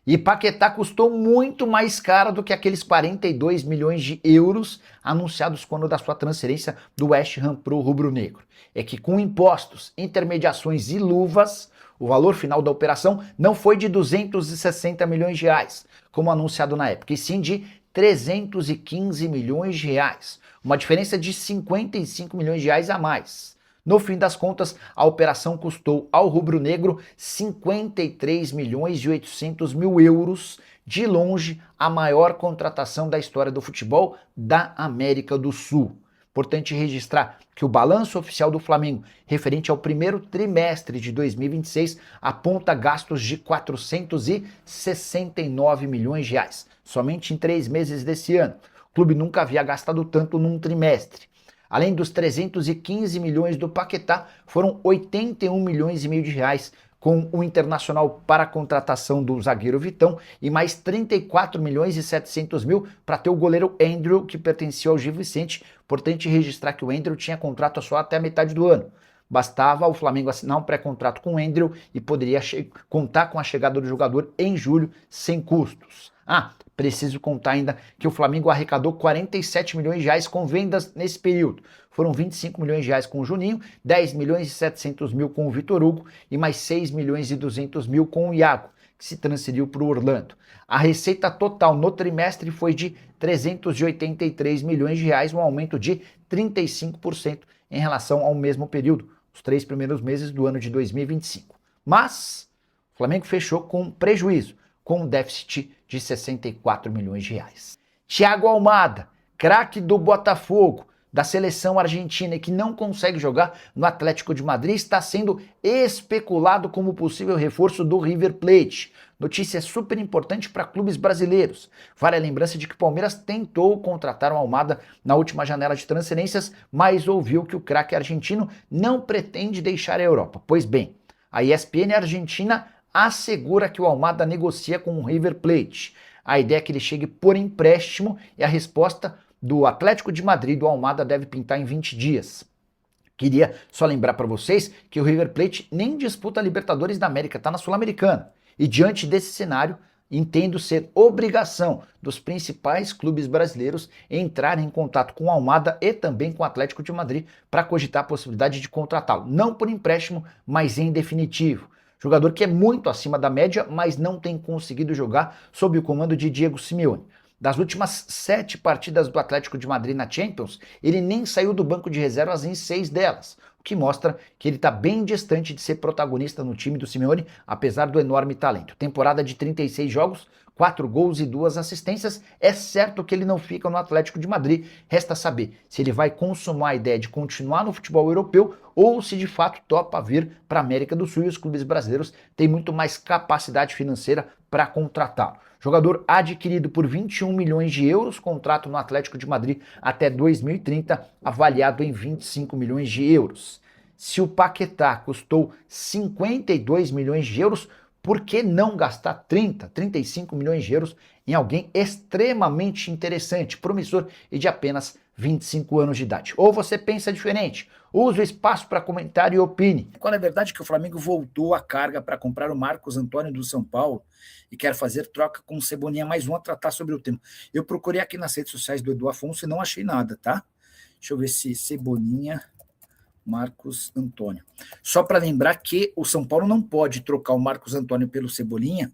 E Paquetá custou muito mais caro do que aqueles 42 milhões de euros anunciados quando da sua transferência do West Ham para o rubro-negro. É que com impostos, intermediações e luvas, o valor final da operação não foi de 260 milhões de reais, como anunciado na época, e sim de 315 milhões de reais, uma diferença de 55 milhões de reais a mais. No fim das contas, a operação custou ao rubro-negro 53 milhões e 800 mil euros, de longe a maior contratação da história do futebol da América do Sul. Importante registrar que o balanço oficial do Flamengo, referente ao primeiro trimestre de 2026, aponta gastos de 469 milhões de reais, somente em 3 meses desse ano. O clube nunca havia gastado tanto num trimestre. Além dos 315 milhões do Paquetá, foram 81 milhões e meio de reais com o Internacional para a contratação do zagueiro Vitão e mais 34 milhões e 700 mil para ter o goleiro Andrew, que pertencia ao Gil Vicente. Importante registrar que o Andrew tinha contrato só até a metade do ano. Bastava o Flamengo assinar um pré-contrato com o Andrew e poderia contar com a chegada do jogador em julho sem custos. Preciso contar ainda que o Flamengo arrecadou 47 milhões de reais com vendas nesse período. Foram 25 milhões de reais com o Juninho, 10 milhões e 700 mil com o Vitor Hugo e mais 6 milhões e 200 mil com o Iago, que se transferiu para o Orlando. A receita total no trimestre foi de 383 milhões de reais, um aumento de 35% em relação ao mesmo período, os 3 primeiros meses do ano de 2025. Mas o Flamengo fechou com prejuízo, com um déficit de 64 milhões de reais. Thiago Almada, craque do Botafogo, da seleção argentina e que não consegue jogar no Atlético de Madrid, está sendo especulado como possível reforço do River Plate. Notícia super importante para clubes brasileiros. Vale a lembrança de que o Palmeiras tentou contratar o Almada na última janela de transferências, mas ouviu que o craque argentino não pretende deixar a Europa. Pois bem, a ESPN Argentina assegura que o Almada negocia com o River Plate. A ideia é que ele chegue por empréstimo e a resposta do Atlético de Madrid do Almada deve pintar em 20 dias. Queria só lembrar para vocês que o River Plate nem disputa a Libertadores da América, está na Sul-Americana. E diante desse cenário, entendo ser obrigação dos principais clubes brasileiros entrarem em contato com o Almada e também com o Atlético de Madrid para cogitar a possibilidade de contratá-lo. Não por empréstimo, mas em definitivo. Jogador que é muito acima da média, mas não tem conseguido jogar sob o comando de Diego Simeone. Das últimas 7 partidas do Atlético de Madrid na Champions, ele nem saiu do banco de reservas em 6 delas, o que mostra que ele está bem distante de ser protagonista no time do Simeone, apesar do enorme talento. Temporada de 36 jogos, 4 gols e 2 assistências, é certo que ele não fica no Atlético de Madrid. Resta saber se ele vai consumar a ideia de continuar no futebol europeu ou se de fato topa vir para a América do Sul e os clubes brasileiros têm muito mais capacidade financeira para contratá-lo. Jogador adquirido por 21 milhões de euros, contrato no Atlético de Madrid até 2030, avaliado em 25 milhões de euros. Se o Paquetá custou 52 milhões de euros, por que não gastar 35 milhões de euros em alguém extremamente interessante, promissor e de apenas 25 anos de idade? Ou você pensa diferente? Use o espaço para comentário e opine. Qual é a verdade que o Flamengo voltou à carga para comprar o Marcos Antônio do São Paulo e quer fazer troca com o Cebolinha, mais um a tratar sobre o tema? Eu procurei aqui nas redes sociais do Edu Afonso e não achei nada, tá? Deixa eu ver se Cebolinha, Marcos Antônio. Só para lembrar que o São Paulo não pode trocar o Marcos Antônio pelo Cebolinha,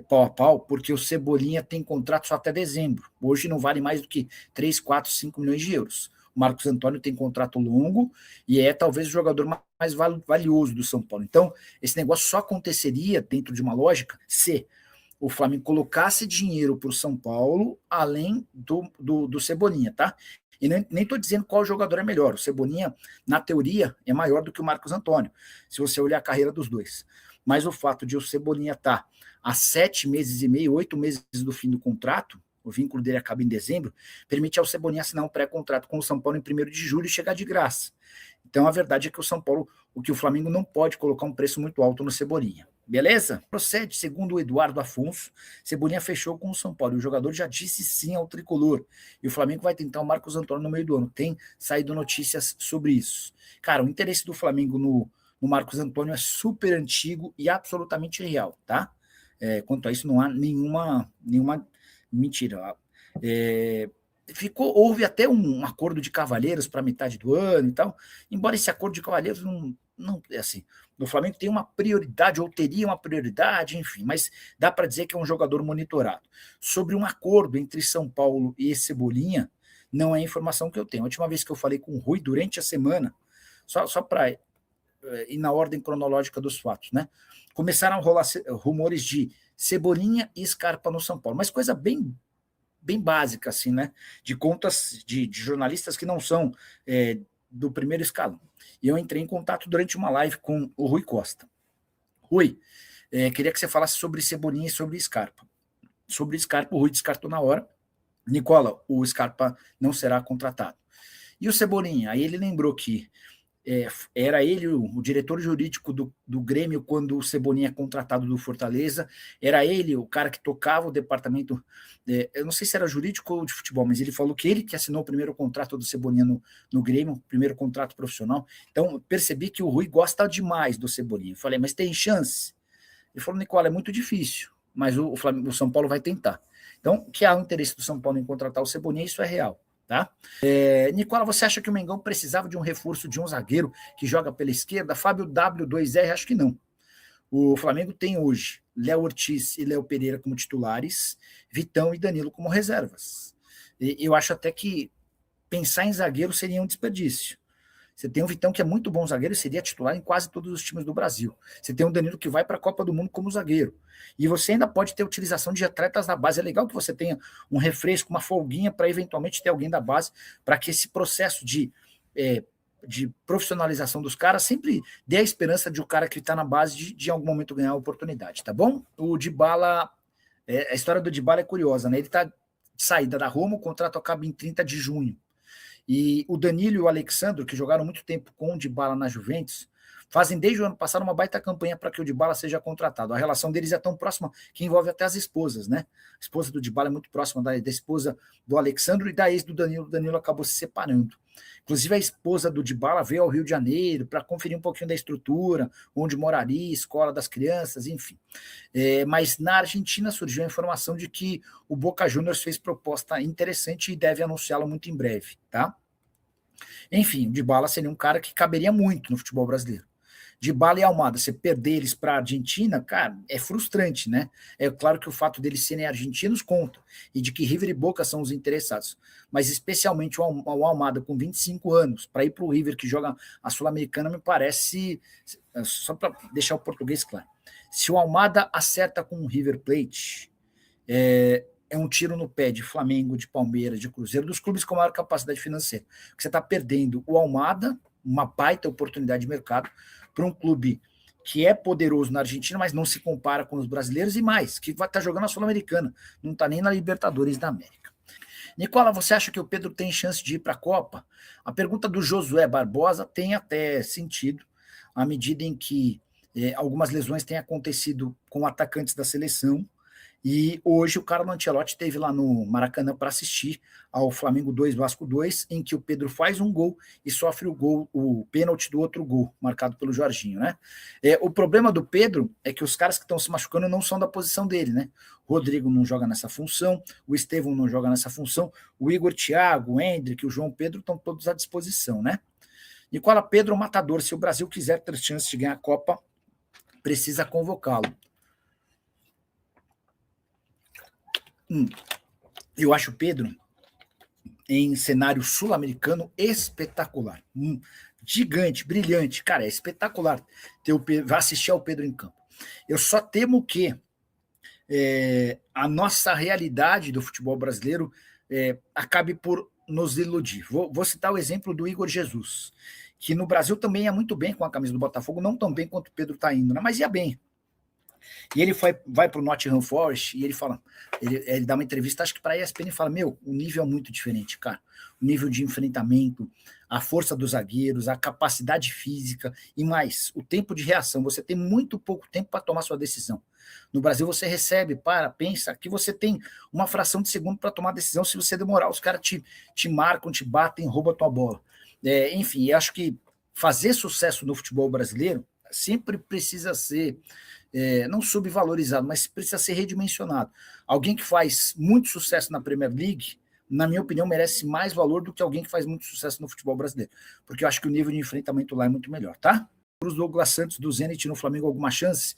pau a pau, porque o Cebolinha tem contrato só até dezembro. Hoje não vale mais do que 3, 4, 5 milhões de euros. O Marcos Antônio tem contrato longo e é talvez o jogador mais valioso do São Paulo. Então, esse negócio só aconteceria dentro de uma lógica se o Flamengo colocasse dinheiro para o São Paulo além do Cebolinha, tá? E nem estou dizendo qual jogador é melhor. O Cebolinha, na teoria, é maior do que o Marcos Antônio, se você olhar a carreira dos dois. Mas o fato de o Cebolinha estar há 7 meses e meio, 8 meses do fim do contrato, o vínculo dele acaba em dezembro, permite ao Cebolinha assinar um pré-contrato com o São Paulo em 1º de julho e chegar de graça. Então a verdade é que o Flamengo não pode colocar um preço muito alto no Cebolinha. Beleza? Procede, segundo o Eduardo Afonso, Cebolinha fechou com o São Paulo e o jogador já disse sim ao tricolor. E o Flamengo vai tentar o Marcos Antônio no meio do ano. Tem saído notícias sobre isso. Cara, o interesse do Flamengo no Marcos Antônio é super antigo e absolutamente real, tá? Quanto a isso, não há nenhuma mentira. Houve até um acordo de cavalheiros para metade do ano e tal, embora esse acordo de cavalheiros não é assim. O Flamengo tem uma prioridade, ou teria uma prioridade, enfim, mas dá para dizer que é um jogador monitorado. Sobre um acordo entre São Paulo e Cebolinha, não é informação que eu tenho. A última vez que eu falei com o Rui, durante a semana, só para ir na ordem cronológica dos fatos, né? Começaram a rolar rumores de Cebolinha e Scarpa no São Paulo, mas coisa bem básica, assim, né? De contas de jornalistas que não são do primeiro escalão. E eu entrei em contato durante uma live com o Rui Costa. Rui, queria que você falasse sobre Cebolinha e sobre Scarpa. Sobre Scarpa, o Rui descartou na hora. Nicola, o Scarpa não será contratado. E o Cebolinha? Aí ele lembrou que era ele o diretor jurídico do Grêmio quando o Cebolinha é contratado do Fortaleza, era ele o cara que tocava o departamento, eu não sei se era jurídico ou de futebol, mas ele falou que ele que assinou o primeiro contrato do Cebolinha no Grêmio, o primeiro contrato profissional. Então percebi que o Rui gosta demais do Cebolinha. Eu falei, mas tem chance? Ele falou, Nicola, é muito difícil, mas o São Paulo vai tentar. Então, que há o interesse do São Paulo em contratar o Cebolinha, isso é real. Tá? Nicola, você acha que o Mengão precisava de um reforço de um zagueiro que joga pela esquerda? Fábio W2R, acho que não. O Flamengo tem hoje Léo Ortiz e Léo Pereira como titulares, Vitão e Danilo como reservas. Eu acho até que pensar em zagueiro seria um desperdício. Você tem um Vitão que é muito bom zagueiro e seria titular em quase todos os times do Brasil. Você tem um Danilo que vai para a Copa do Mundo como zagueiro. E você ainda pode ter utilização de atletas da base. É legal que você tenha um refresco, uma folguinha para eventualmente ter alguém da base, para que esse processo de profissionalização dos caras sempre dê a esperança de o cara que está na base de algum momento ganhar a oportunidade, tá bom? O Dybala, a história do Dybala é curiosa, né? Ele está de saída da Roma, o contrato acaba em 30 de junho. E o Danilo e o Alexandro, que jogaram muito tempo com o Dybala na Juventus, fazem desde o ano passado uma baita campanha para que o Dybala seja contratado. A relação deles é tão próxima que envolve até as esposas, né? A esposa do Dybala é muito próxima da esposa do Alexandro e da ex do Danilo. O Danilo acabou se separando. Inclusive, a esposa do Dybala veio ao Rio de Janeiro para conferir um pouquinho da estrutura, onde moraria, escola das crianças, enfim. Mas na Argentina surgiu a informação de que o Boca Juniors fez proposta interessante e deve anunciá-la muito em breve, tá? Enfim, o Dybala seria um cara que caberia muito no futebol brasileiro. Dybala e Almada, você perder eles para a Argentina, cara, é frustrante, né? É claro que o fato deles serem argentinos conta, e de que River e Boca são os interessados, mas especialmente o Almada com 25 anos, para ir para o River que joga a Sul-Americana, me parece, só para deixar o português claro, se o Almada acerta com o River Plate, é um tiro no pé de Flamengo, de Palmeiras, de Cruzeiro, dos clubes com maior capacidade financeira, porque você está perdendo o Almada, uma baita oportunidade de mercado, para um clube que é poderoso na Argentina, mas não se compara com os brasileiros, e mais, que vai estar jogando a Sul-Americana, não está nem na Libertadores da América. Nicola, você acha que o Pedro tem chance de ir para a Copa? A pergunta do Josué Barbosa tem até sentido, à medida em que algumas lesões têm acontecido com atacantes da seleção, e hoje o Carlo Ancelotti esteve lá no Maracanã para assistir ao Flamengo 2, Vasco 2, em que o Pedro faz um gol e sofre o pênalti do outro gol, marcado pelo Jorginho, né? O problema do Pedro é que os caras que estão se machucando não são da posição dele, né? O Rodrigo não joga nessa função, o Estevão não joga nessa função, o Igor Thiago, o Hendrick, o João Pedro estão todos à disposição, né? Nicola, Pedro matador, se o Brasil quiser ter chance de ganhar a Copa, precisa convocá-lo. Eu acho o Pedro em cenário sul-americano espetacular, gigante, brilhante, cara, é espetacular ter o Pedro, vai assistir ao Pedro em campo. Eu só temo que a nossa realidade do futebol brasileiro acabe por nos iludir. Vou citar o exemplo do Igor Jesus, que no Brasil também é muito bem com a camisa do Botafogo, não tão bem quanto o Pedro está indo, né? Mas ia bem. E ele vai para o Nottingham Forest e ele fala, ele dá uma entrevista, acho que para a ESPN, e fala, o nível é muito diferente, cara. O nível de enfrentamento, a força dos zagueiros, a capacidade física e mais, o tempo de reação. Você tem muito pouco tempo para tomar sua decisão. No Brasil você recebe, pensa, que você tem uma fração de segundo para tomar decisão. Se você demorar, os caras te marcam, te batem, roubam a tua bola. Enfim, eu acho que fazer sucesso no futebol brasileiro, sempre precisa ser, não subvalorizado, mas precisa ser redimensionado. Alguém que faz muito sucesso na Premier League, na minha opinião, merece mais valor do que alguém que faz muito sucesso no futebol brasileiro, porque eu acho que o nível de enfrentamento lá é muito melhor, tá? Para os Douglas Santos do Zenit no Flamengo alguma chance?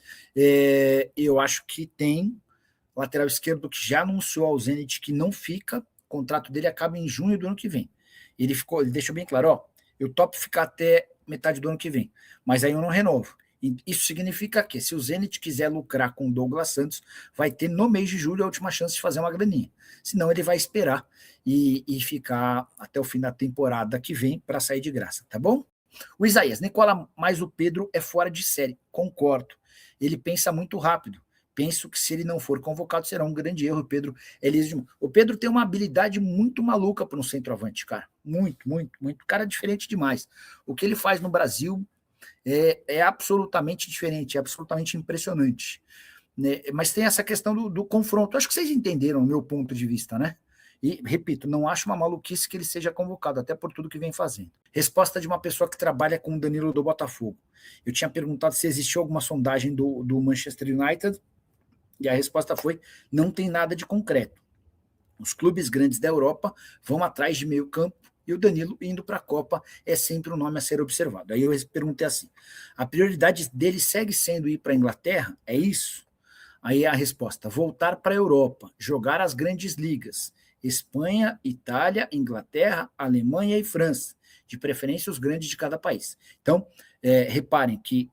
Eu acho que tem. Lateral esquerdo que já anunciou ao Zenit que não fica, o contrato dele acaba em junho do ano que vem. Ele deixou bem claro, ó, eu topo ficar até metade do ano que vem, mas aí eu não renovo. Isso significa que, se o Zenit quiser lucrar com o Douglas Santos, vai ter no mês de julho a última chance de fazer uma graninha. Senão ele vai esperar e ficar até o fim da temporada que vem para sair de graça, tá bom? O Isaías, Nicola, mas o Pedro é fora de série. Concordo. Ele pensa muito rápido. Penso que se ele não for convocado, será um grande erro. O Pedro tem uma habilidade muito maluca para um centroavante, cara. Muito, muito, muito. Cara diferente demais. O que ele faz no Brasil é absolutamente diferente, é absolutamente impressionante. Né? Mas tem essa questão do confronto. Acho que vocês entenderam o meu ponto de vista, né? E, repito, não acho uma maluquice que ele seja convocado, até por tudo que vem fazendo. Resposta de uma pessoa que trabalha com o Danilo do Botafogo. Eu tinha perguntado se existiu alguma sondagem do Manchester United, e a resposta foi: não tem nada de concreto. Os clubes grandes da Europa vão atrás de meio campo, e o Danilo indo para a Copa é sempre um nome a ser observado. Aí eu perguntei assim: a prioridade dele segue sendo ir para a Inglaterra? É isso? Aí a resposta: voltar para a Europa, jogar as grandes ligas, Espanha, Itália, Inglaterra, Alemanha e França, de preferência os grandes de cada país. Então, reparem que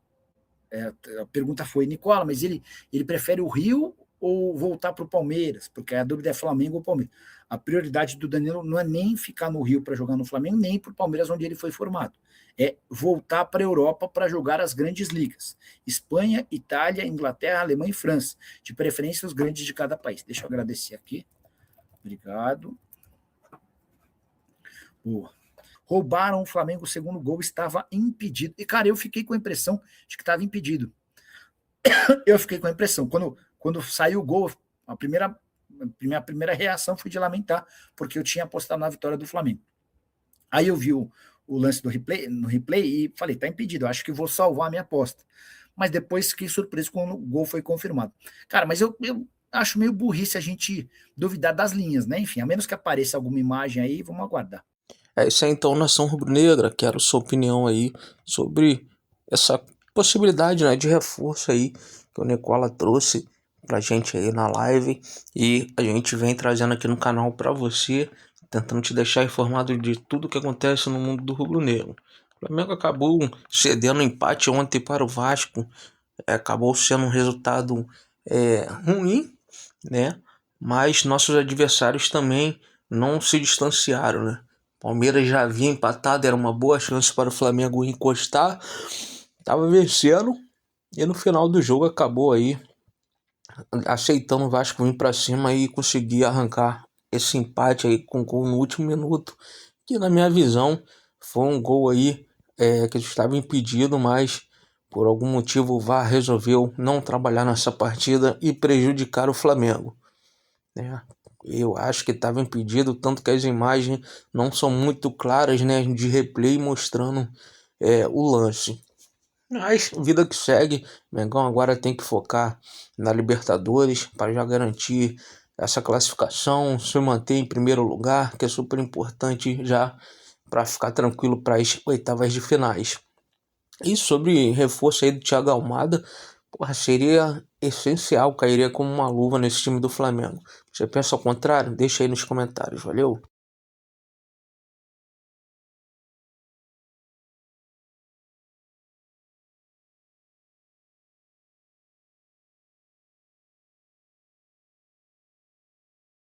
a pergunta foi: Nicola, mas ele prefere o Rio ou voltar para o Palmeiras? Porque a dúvida é Flamengo ou Palmeiras. A prioridade do Danilo não é nem ficar no Rio para jogar no Flamengo, nem para o Palmeiras, onde ele foi formado. É voltar para a Europa para jogar as grandes ligas. Espanha, Itália, Inglaterra, Alemanha e França. De preferência, os grandes de cada país. Deixa eu agradecer aqui. Obrigado. Boa. Roubaram o Flamengo, o segundo gol estava impedido. E, cara, eu fiquei com a impressão de que estava impedido. Eu fiquei com a impressão. Quando saiu o gol, a primeira reação foi de lamentar, porque eu tinha apostado na vitória do Flamengo. Aí eu vi o lance no replay e falei: tá impedido, eu acho que vou salvar a minha aposta. Mas depois fiquei surpreso quando o gol foi confirmado. Cara, mas eu acho meio burrice a gente duvidar das linhas, né? Enfim, a menos que apareça alguma imagem aí, vamos aguardar. É isso aí então, Nação Rubro-Negra. Quero sua opinião aí sobre essa possibilidade, né, de reforço aí que o Nicola trouxe pra gente aí na live, e a gente vem trazendo aqui no canal pra você, tentando te deixar informado de tudo que acontece no mundo do rubro-negro. O Flamengo acabou cedendo empate ontem para o Vasco, acabou sendo um resultado ruim, né? Mas nossos adversários também não se distanciaram, né? Palmeiras já havia empatado, era uma boa chance para o Flamengo encostar, estava vencendo e no final do jogo acabou aí aceitando o Vasco vir para cima e conseguir arrancar esse empate aí com gol no último minuto, que na minha visão foi um gol aí que estava impedido, mas por algum motivo o VAR resolveu não trabalhar nessa partida e prejudicar o Flamengo, né? Eu acho que estava impedido, tanto que as imagens não são muito claras, né, de replay mostrando o lance. Mas vida que segue, Mengão agora tem que focar na Libertadores para já garantir essa classificação, se manter em primeiro lugar, que é super importante já para ficar tranquilo para as oitavas de finais. E sobre reforço aí do Thiago Almada, porra, seria essencial, cairia como uma luva nesse time do Flamengo. Você pensa ao contrário? Deixa aí nos comentários, valeu?